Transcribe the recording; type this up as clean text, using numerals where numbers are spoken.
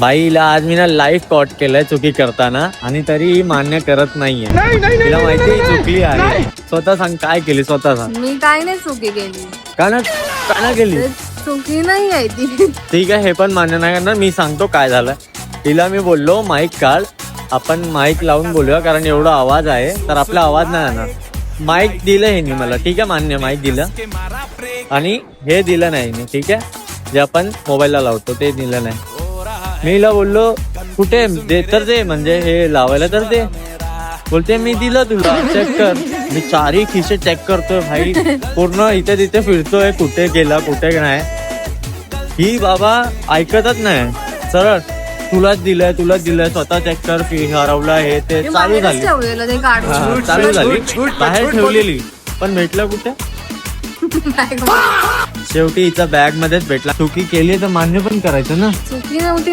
बाईला आज मी ना लाईव्ह कॉट केलंय चुकी करताना आणि तरी ही मान्य करत नाहीये. तिला माहिती ही चुकली आहे. स्वतः सांग काय केली, स्वतः सांग. मी काय नाही चुकी केली. का ना केली? चुकी नाही आहे ती. ठीक आहे, हे पण मान्य नाही करणार. मी सांगतो काय झालं. तिला मी बोललो माईक काढ, आपण माईक लावून बोलूया कारण एवढा आवाज आहे तर आपला आवाज नाही येणार. माईक दिलं हे नाही मला, ठीक आहे मान्य, माईक दिलं आणि हे दिलं नाही. ठीक आहे, जे आपण मोबाईलला लावतो ते दिलं नाही. मी हिला बोललो कुठे दे तर दे, म्हणजे हे लावायला तर दे. बोलते मी दिलं तुला, चेक कर. मी चारही खिसे चेक करतोय भाई, पूर्ण इथे तिथे फिरतोय कुठे गेला कुठे नाही. ही बाबा ऐकतच नाही, सरळ तुलाच दिलंय स्वतः चेक कर, हरवला हे ते. चालू झाली चालू झाली बाहेर ठेवलेली पण भेटलं कुठे. शेवटी हिचा बॅग मध्येच भेटला. चुकी केली तर मान्य पण करायचं ना. चुकी नव्हती.